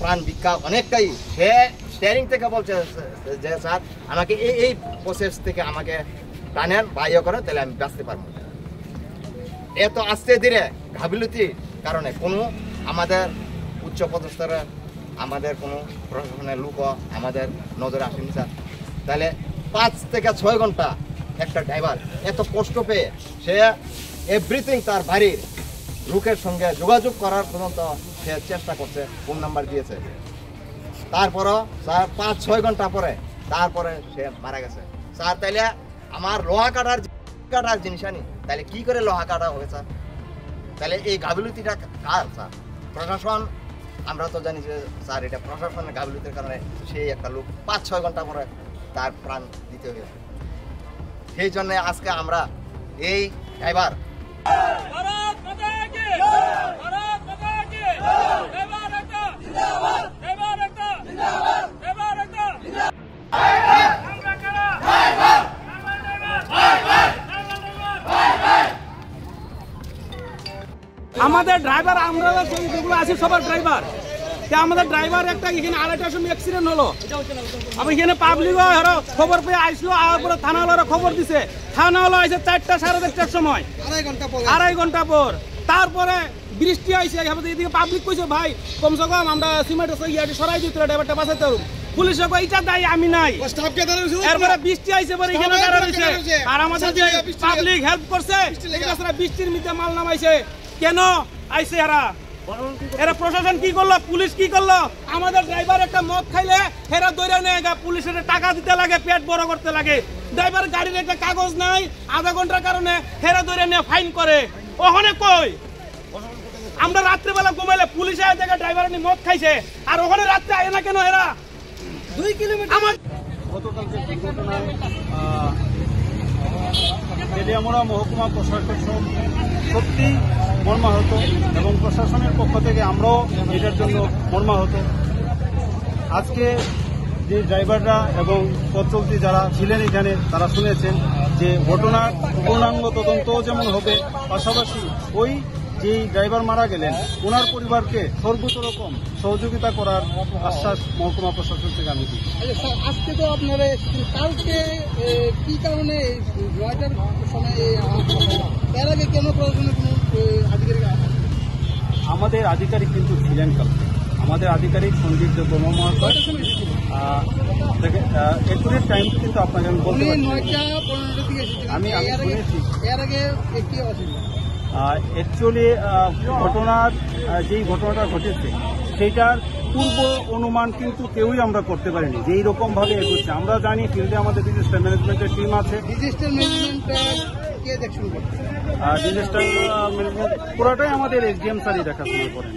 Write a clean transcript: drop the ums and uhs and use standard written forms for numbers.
প্রাণ ভিক্ষা অনেকটাই। সে স্টিয়ারিং থেকে বলছে যে স্যার আমাকে এই প্রসেস থেকে আমাকে টানেন বা ইয়ে করে, তাহলে আমি বাঁচতে পারবো। এত আস্তে ধীরে গাফিলতির কারণে কোনো আমাদের উচ্চ পদস্থরা, আমাদের কোনো প্রশাসনের লোকও আমাদের নজরে আসেনি স্যার। তাহলে 5 থেকে 6 ঘন্টা একটা ড্রাইভার এত কষ্ট পেয়ে সে এভরিথিং তার বাড়ির লোকের সঙ্গে যোগাযোগ করার পর্যন্ত সে চেষ্টা করছে, ফোন নাম্বার দিয়েছে। তারপরও স্যার 5-6 ঘন্টা পরে তারপরে সে মারা গেছে স্যার। তাইলে আমার লোহা কাটার জিনিস আনি, তাহলে কি করে লোহা কাটা হবে স্যার? তাহলে এই গাফিলতিটা কার স্যার? প্রশাসন, আমরা তো জানি যে স্যার এটা প্রশাসনের গাফিলতির কারণে সেই একটা লোক 5-6 ঘন্টা পরে তার প্রাণ দিতে হয়েছে। সেই জন্য আজকে আমরা এই ড্রাইভার আমাদের ড্রাইভার, আমরা যেগুলো আছি সবার ড্রাইভার, আমাদের ড্রাইভার একটা এখানে 2:30টার সময় অ্যাক্সিডেন্ট হলো। আবার এখানে পাবলিকও খবর পেয়ে আসলো, আর পরে থানাওয়ালারা খবর দিছে। থানাওয়ালা আসে 4টা 4:30টার সময়, 2.5 ঘন্টা পর। তারপরে বৃষ্টি আইসে, এদিকে পাবলিক কইছে ভাই কমসে কম আমরা সিমেন্ট সরাই দিতে ড্রাইভারটা বাঁচাতে পারব। পুলিশ এইটা দায়ী আমি নাই। এরপরে বৃষ্টি আইসে পরে এখানে দাঁড়াইছে, আর আমাদের যে পাবলিক হেল্প করছে, বৃষ্টির মধ্যে মাল নামাইছে। কেন আইসে এরা প্রশাসন কি করলো, পুলিশ কি করলো? আমাদের ড্রাইভার একটা মদ খাইলে হেরা দৌড়ে নেয়, পুলিশের টাকা দিতে লাগে, পেট বড় করতে লাগে। ড্রাইভার গাড়ির একটা কাগজ নাই, আধা ঘন্টার কারণে হেরা দৌড়ে নিয়ে ফাইন করে। ওখানে কই আমরা রাত্রেবেলা ঘুমাইলে পুলিশ আয় দেখে ড্রাইভার মদ খাইছে, আর ওখানে রাত্রে আয় না কেন? এরা 2 কিলোমিটার। আমার গতকাল যে দুর্ঘটনায় তেলিয়ামুড়া মহকুমা প্রশাসক সত্যি মর্মাহত, এবং প্রশাসনের পক্ষ থেকে আমরাও এটার জন্য মর্মাহত। আজকে যে ড্রাইভাররা এবং পথ চলতি যারা ছিলেন এখানে, তারা শুনেছেন যে ঘটনার পূর্ণাঙ্গ তদন্ত যেমন হবে, পাশাপাশি ওই যেই ড্রাইভার মারা গেলেন ওনার পরিবারকে সর্বোচ্চ রকম সহযোগিতা করার আশ্বাস মহকুমা প্রশাসন থেকে আমি দিই। আজকে তো আপনারা কালকে কি কারণে 9টার সময় তার আগে কেন প্রশাসনের কোনো আধিকারিক? আমাদের আধিকারিক কিন্তু ছিলেন কালকে, আমাদের আধিকারিক সঞ্জীব দেববর্মা মহাশয়। একুরেট টাইম কিন্তু আপনাকে আমি বলতে পারছি, 9টা 15টার দিকে এসেছিলেন। আমি শুনেছি এর আগে একটি অসুবিধা অ্যাকচুয়ালি ঘটনার যেই ঘটনাটা ঘটেছে সেইটার পূর্ব অনুমান কিন্তু কেউই আমরা করতে পারিনি যে এইরকম ভাবে এগোচ্ছে। আমরা জানি ফিল্ডে আমাদের ডিজাস্টার ম্যানেজমেন্টের টিম আছে। ডিজাস্টার ম্যানেজমেন্ট কে দেখছেন? ডিজাস্টার ম্যানেজমেন্ট পুরোটাই আমাদের এসডিএম স্যারই দেখাশোনা করেন।